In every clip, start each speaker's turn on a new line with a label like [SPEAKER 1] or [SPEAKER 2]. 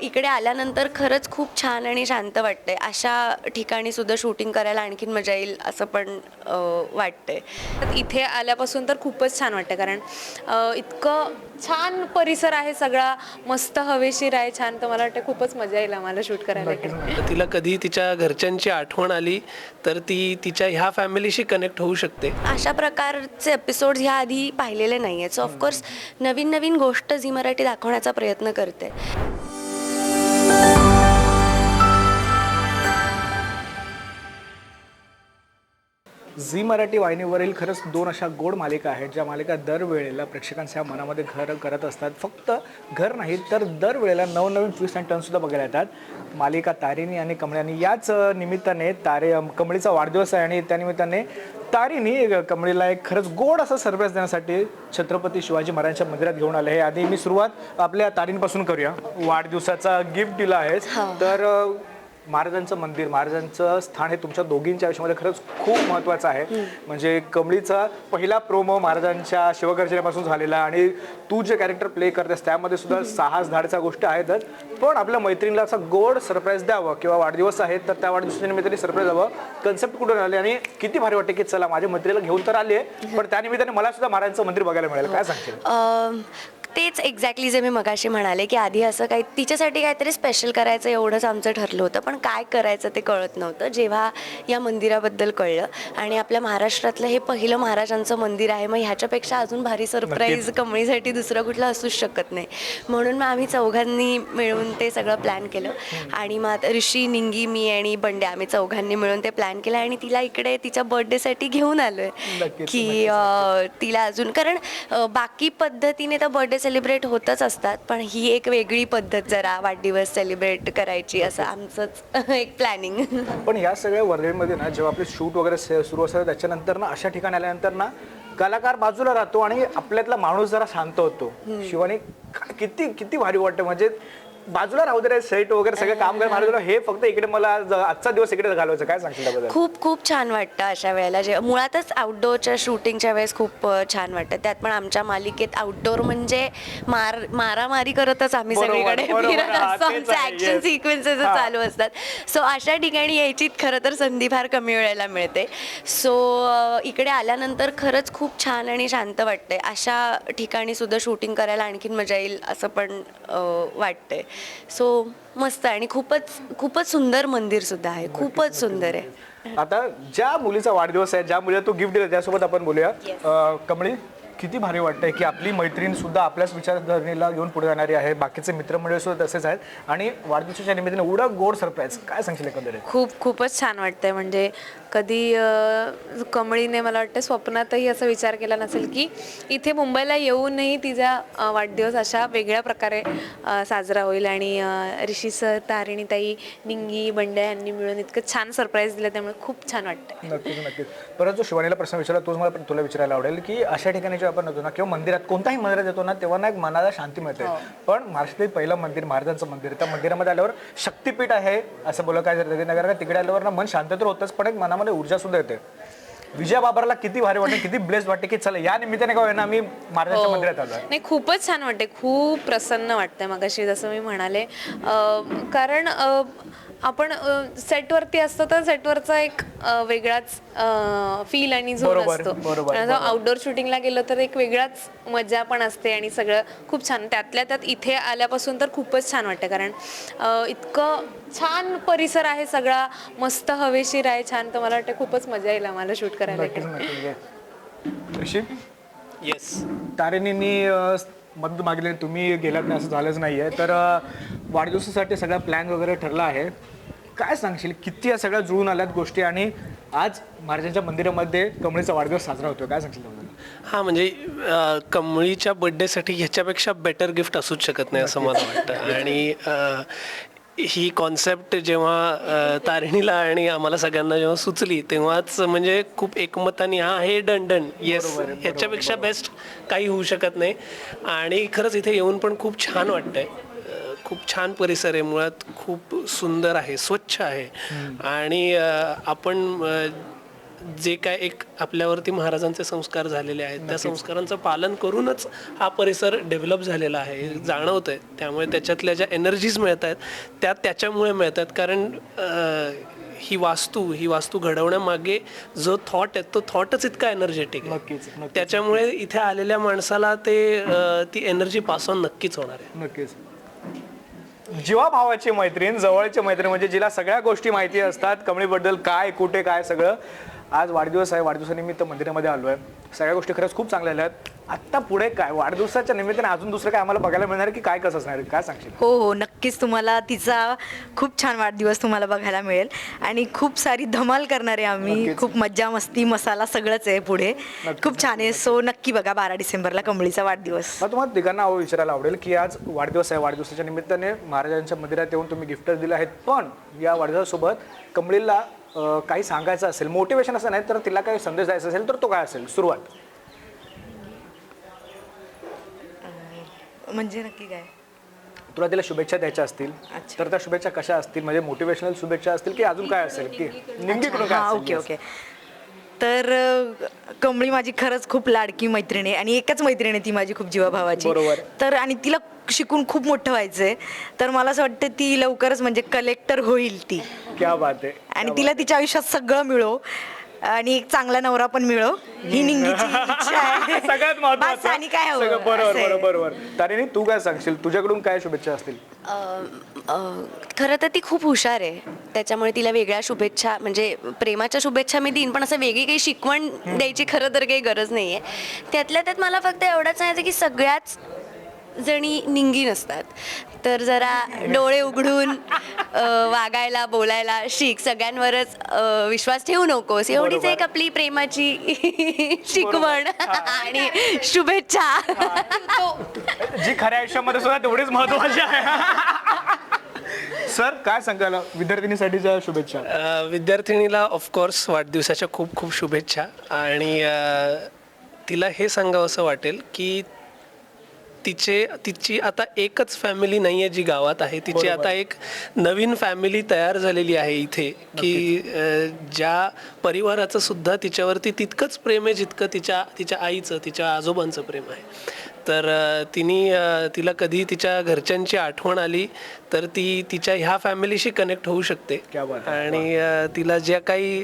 [SPEAKER 1] इकडे आल्यानंतर खरंच खूप छान आणि शांत वाटतंय. अशा ठिकाणी सुद्धा शूटिंग करायला आणखीन मजा येईल असं पण वाटतंय.
[SPEAKER 2] इथे आल्यापासून तर खूपच छान वाटतं, कारण इतकं छान परिसर आहे, सगळा मस्त हवेशीर आहे, छान. तर मला वाटतं खूपच मजा येईल आम्हाला शूट करायला इकडे.
[SPEAKER 3] तिला कधी तिच्या घरच्यांची आठवण आली तर ती तिच्या ह्या फॅमिलीशी कनेक्ट होऊ शकते.
[SPEAKER 1] अशा प्रकारचे एपिसोड्स ह्या आधी पाहिलेले नाही आहेत. सो ऑफकोर्स नवीन नवीन गोष्ट झी मराठी दाखवण्याचा प्रयत्न करते.
[SPEAKER 4] झी मराठी वाहिनीवरील खरंच 2 अशा गोड मालिका आहेत, ज्या मालिका दरवेळेला प्रेक्षकांच्या मनामध्ये घर करत असतात. फक्त घर नाही तर दरवेळेला नवनवीन ट्विस्ट अँड टर्नसुद्धा बघायला येतात. मालिका तारिणी आणि कमळानी याच निमित्ताने कमळीचा वाढदिवस आहे आणि त्यानिमित्ताने तारिणी कमळीला एक खरंच गोड असं सरप्राईज देण्यासाठी छत्रपती शिवाजी महाराजांच्या मंदिरात घेऊन आले आहे. आधी मी सुरुवात आपल्या तारिणीपासून करूया. वाढदिवसाचा गिफ्ट दिला आहे तर महाराजांचं मंदिर, महाराजांचं स्थान हे तुमच्या दोघींच्या आयुष्यामध्ये खरंच खूप महत्त्वाचं आहे. म्हणजे कमळीचा पहिला प्रोमो महाराजांच्या शिवगर्जनेपासून झालेला आणि तू जे कॅरेक्टर प्ले करतेस त्यामध्ये सुद्धा साहस धाडच्या गोष्टी आहेतच. पण आपल्या मैत्रिणीला असा गोड सरप्राईज द्यावं किंवा वाढदिवस आहे तर त्या वाढदिवसाच्या निमित्ताने सरप्राईज द्यावं, कन्सेप्ट कुठून आले आणि किती भारी वाटते की चला माझ्या मैत्रीला घेऊन तर आली आहे पण त्यानिमित्ताने मला सुद्धा महाराजांचं मंदिर बघायला मिळेल. काय सांगशील?
[SPEAKER 1] तेच एक्झॅक्टली जे मी मगाशी म्हणाले की आधी असं काही तिच्यासाठी काहीतरी स्पेशल करायचं एवढंच आमचं ठरलं होतं, पण काय करायचं ते कळत नव्हतं. जेव्हा या मंदिराबद्दल कळलं आणि आपल्या महाराष्ट्रातलं हे पहिलं महाराजांचं मंदिर आहे, मग ह्याच्यापेक्षा अजून भारी सरप्राईज कमळीसाठी दुसरं कुठलं असूच शकत नाही. म्हणून मग आम्ही चौघांनी मिळून ते सगळं प्लॅन केलं आणि मग ऋषी, निंगी, मी आणि बंड्या आम्ही चौघांनी मिळून ते प्लॅन केलं आणि तिला इकडे तिच्या बर्थडेसाठी घेऊन आलोय की तिला अजून, कारण बाकी पद्धतीने तर बर्थडे सेलिब्रेट होतच असतात, पण ही एक वेगळी पद्धत जरा वाढदिवस सेलिब्रेट करायची असं आमचंच एक प्लॅनिंग.
[SPEAKER 4] पण या सगळ्या वर्धेमध्ये ना जेव्हा आपले शूट वगैरे सुरू असतात त्याच्यानंतर ना अशा ठिकाणी आल्यानंतर ना कलाकार बाजूला राहतो आणि आपल्यातला माणूस जरा शांत होतो. शिवानी किती किती भारी वाटतं, म्हणजे बाजूला राहू दे सेट वगैरे सगळं काम करायला बाजूला, हे फक्त इकडे मला आजचा दिवस इकडे घालवायचं. काय सांगशील त्याबद्दल?
[SPEAKER 1] खूप खूप छान वाटतं अशा वेळेला. जे मुळातच आउटडोअरच्या शूटिंगच्या वेळेस खूप छान वाटतं. त्यात पण आमच्या मालिकेत आउटडोअर म्हणजे मारामारी करतच आम्ही सगळीकडे फिरत असतो. आमचे ऍक्शन सिक्वेन्सेस चालू असतात. सो अशा ठिकाणी यायची खरं तर संधी फार कमी वेळेला मिळते. सो इकडे आल्यानंतर खरंच खूप छान आणि शांत वाटतंय. अशा ठिकाणी सुद्धा शूटिंग करायला आणखीन मजा येईल असं पण वाटतंय. सो मस्त आणि खूपच सुंदर मंदिर सुद्धा आहे. खूपच सुंदर आहे.
[SPEAKER 4] आता ज्या मुलीचा वाढदिवस आहे, ज्या मुलीला तू गिफ्ट दिलं त्यासोबत आपण बोलूया. कमळी, किती भारी वाटतंय की आपली मैत्रीण सुद्धा आपल्याच विचारसरणीला घेऊन पुढे जाणारी आहे. बाकीचे मित्रमंडळी सुद्धा तसेच आहेत आणि वाढदिवसाच्या निमित्ताने एवढं गोड सरप्राईज. काय सांगशील एकंदरीत?
[SPEAKER 2] खूपच छान वाटतंय. म्हणजे कधी कमळीने मला वाटतं स्वप्नातही असा विचार केला नसेल की इथे मुंबईला येऊनही तिचा वाढदिवस अशा वेगळ्या प्रकारे साजरा होईल. आणि ऋषी सर, तारिणीताई, निंगी, बंड्या यांनी मिळून इतकं छान सरप्राईज दिलं, त्यामुळे खूप छान वाटतं.
[SPEAKER 4] नक्कीच. परत जो शिवानीला प्रश्न विचारला तोच मला तुला विचारायला आवडेल की अशा ठिकाणी जेव्हा आपण येतो ना किंवा मंदिरात, कोणताही मंदिरात येतो ना, तेव्हा ना एक मनाला शांती मिळते. पण महाराष्ट्रातील पहिलं मंदिर, महाराजांचं मंदिर, त्या मंदिरामध्ये आल्यावर शक्तीपीठ आहे असं बोला काय नगर, तिकडे आल्यावर ना मन शांत तर होतच पण एक मनामध्ये ऊर्जा सुद्धा येते. विजया बाबरला किती भारी वाटते, किती ब्लेस्ड वाटते की चला या निमित्ताने काय ना आम्ही महाराजांच्या मंदिरात आलो.
[SPEAKER 2] नाही, खूपच छान वाटते, खूप प्रसन्न वाटतंय. मगाशी जसं मी म्हणाले, कारण आपण सेटवरती असतो तर सेटवरचा एक वेगळाच फील आणि झोन असतो. आउटडोअर शूटिंगला गेलो तर एक वेगळाच मजा पण असते आणि सगळं खूप छान. त्यातल्या त्यात इथे आल्यापासून तर खूपच छान वाटतं, कारण इतकं छान परिसर आहे, सगळा मस्त हवेशीर आहे, छान. तर मला वाटतं खूपच मजा येईल आम्हाला शूट करायला.
[SPEAKER 4] ऋषी,
[SPEAKER 3] येस,
[SPEAKER 4] तारिणींनी मदत मागितली, तुम्ही गेलात नाही असं झालंच नाहीये, तर वाढदिवसासाठी सगळा प्लॅन वगैरे ठरला आहे. काय सांगशील, किती या सगळ्या जुळून आल्यात गोष्टी आणि आज महाराजांच्या मंदिरामध्ये कमळीचा वाढदिवस साजरा होतो. काय सांगशील?
[SPEAKER 3] हां, म्हणजे कमळीच्या बड्डेसाठी ह्याच्यापेक्षा बेटर गिफ्ट असूच शकत नाही असं मला वाटतं. आणि ही कॉन्सेप्ट जेव्हा तारिणीला आणि आम्हाला सगळ्यांना जेव्हा सुचली तेव्हाच म्हणजे खूप एकमताने हा हे डन येस, ह्याच्यापेक्षा बेस्ट काही होऊ शकत नाही. आणि खरंच इथे येऊन पण खूप छान वाटतंय. खूप छान परिसर आहे, मुळात खूप सुंदर आहे, स्वच्छ आहे. आणि आपण जे काय एक आपल्यावरती महाराजांचे संस्कार झालेले आहेत त्या संस्कारांचं पालन करूनच हा परिसर डेव्हलप झालेला आहे जाणवतंय. त्यामुळे त्याच्यातल्या ज्या एनर्जीज मिळत आहेत त्या त्याच्यामुळे मिळतात, कारण ही वास्तू घडवण्यामागे जो थॉट आहे तो थॉटच इतका एनर्जेटिक
[SPEAKER 4] नक्कीच,
[SPEAKER 3] आहे.
[SPEAKER 4] नक्कीच.
[SPEAKER 3] त्याच्यामुळे इथे आलेल्या माणसाला ती एनर्जी पास ऑन नक्कीच होणार आहे.
[SPEAKER 4] नक्कीच. जीवाभावाची मैत्रीण, जवळची मैत्रीण, म्हणजे जिला सगळ्या गोष्टी माहिती असतात कमळीबद्दल, काय कुठे काय सगळं. आज वाढदिवस आहे, वाढदिवसानिमित्त मंदिरामध्ये आलो आहे. सगळ्या गोष्टी खरंच खूप चांगल्या झाल्या आहेत. आत्ता पुढे काय वाढदिवसाच्या निमित्ताने अजून दुसरं काय आम्हाला बघायला मिळणार आहे की काय कसं असणार आहे, काय सांगशील?
[SPEAKER 5] हो हो, नक्कीच तुम्हाला तिचा खूप छान वाढदिवस तुम्हाला बघायला मिळेल आणि खूप सारी धमाल करणार आहे आम्ही.
[SPEAKER 4] नक्कीच.
[SPEAKER 5] खूप मज्जा मस्ती मसाला सगळंच आहे पुढे. खूप छान आहे. सो नक्की बघा 12 डिसेंबरला कमळीचा वाढदिवस.
[SPEAKER 4] मला तुम्हाला तिघांना विचारायला आवडेल की आज वाढदिवस आहे, वाढदिवसाच्या निमित्ताने महाराजांच्या मंदिरात येऊन तुम्ही गिफ्ट दिले आहेत, पण या वाढदिवसासोबत कमळीला काही सांगायचं असेल, मोटिवेशन असं नाही तर तिला काही संदेश द्यायचा असेल तर तो काय असेल? सुरुवात
[SPEAKER 5] म्हणजे नक्की काय?
[SPEAKER 4] तुला तिला शुभेच्छा द्यायच्या असतील तर त्या शुभेच्छा कशा असतील? म्हणजे मोटिवेशनल शुभेच्छा असतील की अजून काय असेल की निंगीकडून काय
[SPEAKER 5] हां,
[SPEAKER 4] असेल?
[SPEAKER 5] Okay okay. तर कमळी माझी खरंच खूप लाडकी मैत्रीण आहे आणि एकच मैत्रीण आहे ती माझी खूप जीवाभावाची.
[SPEAKER 4] बरोबर.
[SPEAKER 5] तर आणि तिला शिकून खूप मोठं व्हायचंय, तर मला असं वाटतं ती लवकरच म्हणजे कलेक्टर होईल ती.
[SPEAKER 4] क्या बात आहे.
[SPEAKER 5] आणि तिला तिच्या आयुष्यात सगळं मिळो आणि एक चांगला नवरा पण मिळो, ही निंगीची इच्छा आहे.
[SPEAKER 4] सगळ्यात
[SPEAKER 5] बस
[SPEAKER 4] महत्त्वाचं.
[SPEAKER 5] आणि काय हवं?
[SPEAKER 4] सगळं बरोबर
[SPEAKER 5] असं आहे.
[SPEAKER 4] बरोबर बरोबर. तारिणी, तू काय सांगशील? तुझ्याकडून काय शुभेच्छा असतील?
[SPEAKER 1] खरं तर ती खूप हुशार आहे, त्याच्यामुळे तिला वेगळ्या शुभेच्छा म्हणजे प्रेमाच्या शुभेच्छा मी देईन, पण असं वेगळी काही शिकवण द्यायची खरं तर काही गरज नाही आहे. त्यातल्या त्यात मला फक्त एवढंच सांगायचं की सगळ्याच जणी निंगी नसतात, तर जरा डोळे उघडून वागायला बोलायला शिक, सगळ्यांवरच विश्वास ठेवू नकोस. एवढीच एक आपली प्रेमाची शिकवण आणि शुभेच्छा.
[SPEAKER 4] जी खऱ्या आयुष्यामध्ये सुद्धा तेवढीच महत्वाची आहे. सर, काय सांगायला विद्यार्थिनीसाठीच्या शुभेच्छा?
[SPEAKER 3] विद्यार्थिनीला ऑफकोर्स वाढदिवसाच्या खूप खूप शुभेच्छा. आणि तिला हे सांगावंसं वाटेल की तिची आता एकच फॅमिली नाही आहे जी गावात आहे, तिची आता एक नवीन फॅमिली तयार झालेली आहे इथे, की ज्या परिवाराचं सुद्धा तिच्यावरती तितकंच प्रेम आहे जितकं तिच्या आईचं, तिच्या आजोबांचं प्रेम आहे. तर तिला कधी तिच्या घरच्यांची आठवण आली तर ती तिच्या ह्या फॅमिलीशी कनेक्ट होऊ शकते.
[SPEAKER 4] क्या बात आहे.
[SPEAKER 3] आणि तिला जी काही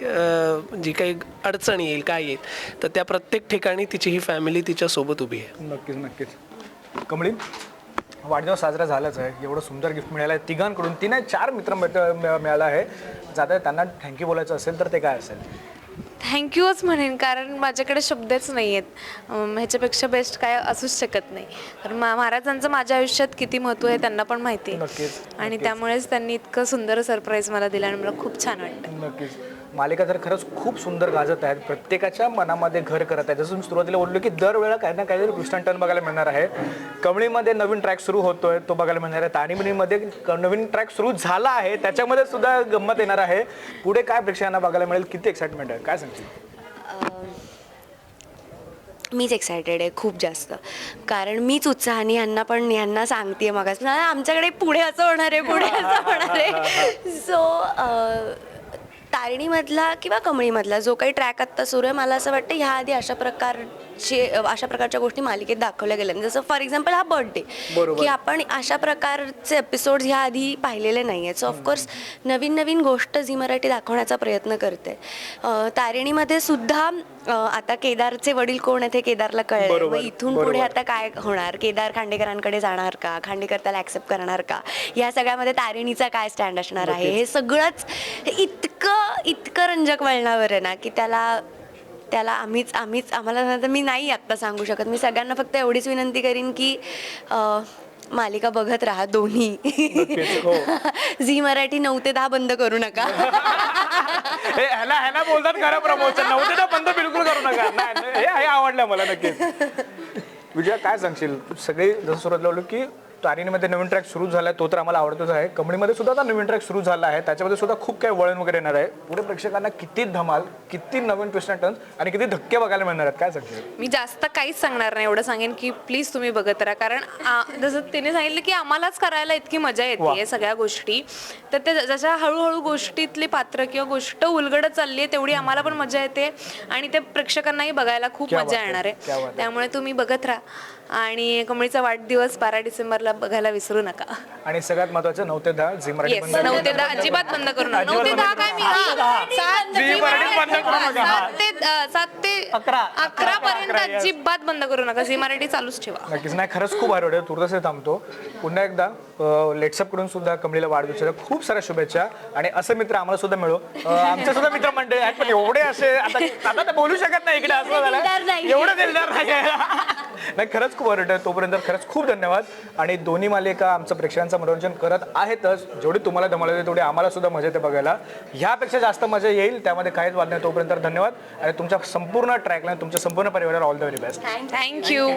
[SPEAKER 3] अडचण येईल काय येईल तर त्या प्रत्येक ठिकाणी तिची ही फॅमिली तिच्या सोबत उभी आहे.
[SPEAKER 4] नक्कीच नक्कीच. कमळी, वाढदिवस साजरा झालाच आहे, एवढं सुंदर गिफ्ट मिळालं आहे तिघांकडून. 4 मित्र मिळाला आहे. जाता त्यांना थँक्यू बोलायचं असेल तर ते काय असेल?
[SPEAKER 2] थँक्यूच म्हणेन, कारण माझ्याकडे शब्दच नाही आहेत. ह्याच्यापेक्षा बेस्ट काय असूच शकत नाही. कारण महाराजांचं माझ्या आयुष्यात किती महत्त्व आहे त्यांना पण माहिती आहे.
[SPEAKER 4] नक्कीच,
[SPEAKER 2] आणि त्यामुळेच त्यांनी इतकं सुंदर सरप्राईज मला दिलं आणि मला खूप छान वाटतं.
[SPEAKER 4] नक्कीच. मालिका तर खरंच खूप सुंदर गाजत आहेत, प्रत्येकाच्या मनामध्ये घर करत आहे. जसं मी सुरुवातीला बोललो की दरवेळेला काही ना काहीतरी ट्विस्ट अँड टर्न बघायला मिळणार आहे. कमळीमध्ये नवीन ट्रॅक सुरू होतोय, तो बघायला मिळणार आहे. तानिमणीमध्ये नवीन ट्रॅक सुरू झाला आहे, त्याच्यामध्ये सुद्धा गंमत येणार आहे. पुढे काय प्रेक्षकांना बघायला मिळेल, किती एक्साइटमेंट आहे, काय सांगशील?
[SPEAKER 1] मीच एक्सायटेड आहे खूप जास्त, कारण मीच उत्साहाने यांना सांगते मग आमच्याकडे पुढे असं होणार आहे, पुढे असं होणार आहे. सो तारिणीमधला किंवा कमळीमधला जो काही ट्रॅक आत्ता सुरू आहे, मला असं वाटतं ह्या आधी अशा प्रकारच्या गोष्टी मालिकेत दाखवल्या गेल्या. जसं फॉर एक्झाम्पल हा बर्थडे, की आपण अशा प्रकारचे एपिसोड ह्या आधी पाहिलेले नाही आहेत. सो ऑफकोर्स नवीन गोष्ट झी मराठी दाखवण्याचा प्रयत्न करते. तारिणीमध्ये सुद्धा आता केदारचे वडील कोण आहेत हे केदारला कळलं, मग इथून पुढे आता काय होणार, केदार खांडेकरांकडे जाणार का, खांडेकर त्याला ऍक्सेप्ट करणार का, या सगळ्यामध्ये तारिणीचा काय स्टँड असणार आहे, हे सगळंच इतकं रंजक वळणावर आहे ना की त्याला आम्हाला मी नाही आत्ता सांगू शकत. मी सगळ्यांना फक्त एवढीच विनंती करीन की मालिका बघत राहा दोन्ही. झी मराठी 9 ते 10 बंद करू नका.
[SPEAKER 4] ह्याला बोलतात खरं प्रमोशन. 9 ते 10 बंद बिलकुल करू नका. नाही, हे आवडलं मला. नक्कीच. विजया, काय सांगशील? सगळे जसं सुरुवातीला बोललो की तारिणीमध्ये नवीन ट्रॅक सुरू झाला आहे तो तर आम्हाला आवडतोच आहे. कमळीमध्ये सुद्धा आता नवीन ट्रॅक सुरू झाला आहे, त्याच्यामध्ये सुद्धा खूप काही वळण वगैरे येणार आहे. पुढे प्रेक्षकांना किती धमाल, किती नवीन ट्विस्ट अँड टर्न्स आणि किती धक्के बघायला मिळणार आहेत, काय सांगशील?
[SPEAKER 2] मी जास्त काहीच सांगणार नाही, एवढं सांगेन की प्लीज तुम्ही बघत राहा. कारण जसं तिने सांगितलं की आम्हालाच करायला इतकी मजा येते सगळ्या गोष्टी, तर ते जशा हळूहळू गोष्टीतली पात्र किंवा गोष्ट उलगडत चालली आहे तेवढी आम्हाला पण मजा येते आणि ते प्रेक्षकांनाही बघायला खूप
[SPEAKER 4] क्या
[SPEAKER 2] मजा
[SPEAKER 4] बात है,
[SPEAKER 2] येणार
[SPEAKER 4] क्या बात
[SPEAKER 2] आहे.
[SPEAKER 4] है.
[SPEAKER 2] त्यामुळे तुम्ही बघत राहा आणि कमळीचा वाढदिवस 12 डिसेंबरला बघायला विसरू नका.
[SPEAKER 4] आणि सगळ्यात महत्त्वाचं 9 ते 10 झी मराठी
[SPEAKER 2] येस,
[SPEAKER 4] बंद
[SPEAKER 2] 9 ते
[SPEAKER 4] करू
[SPEAKER 2] 10
[SPEAKER 4] नका.
[SPEAKER 2] अजिबात बंद करू नका. 9 ते 10 काय मी
[SPEAKER 4] झी मराठी बंद करू नका.
[SPEAKER 2] 7 ते 11 पर्यंत अजिबात बंद करू नका. झी मराठी चालूच ठेवा.
[SPEAKER 4] नक्कीच. नाही, खरंच खूप भारी वाटतं. तुर्तास थांबतो. पुन्हा एकदा लेट्सअप कडून सुद्धा कमळीला वाढदिवसाच्या खूप साऱ्या शुभेच्छा आणि असं मित्र आम्हाला सुद्धा मिळो. आमचे सुद्धा मित्र मंडळी आहेत पण एवढे असे आता तर बोलू शकत नाही इकडे, असं झालं एवढं दिलदार नाही. नाही, खरंच खूप आवडतं. तोपर्यंत खरंच खूप धन्यवाद. आणि दोन्ही मालिका आमचं प्रेक्षकांचं मनोरंजन करत आहेतच, जेवढी तुम्हाला धमाल येते तेवढी आम्हाला सुद्धा मजा येते बघायला. ह्यापेक्षा जास्त मजा येईल त्यामध्ये काहीच वाद नाही. तोपर्यंत धन्यवाद आणि तुमच्या संपूर्ण ट्रॅकला तुमच्या संपूर्ण परिवाराला all the very best.
[SPEAKER 2] Thank you.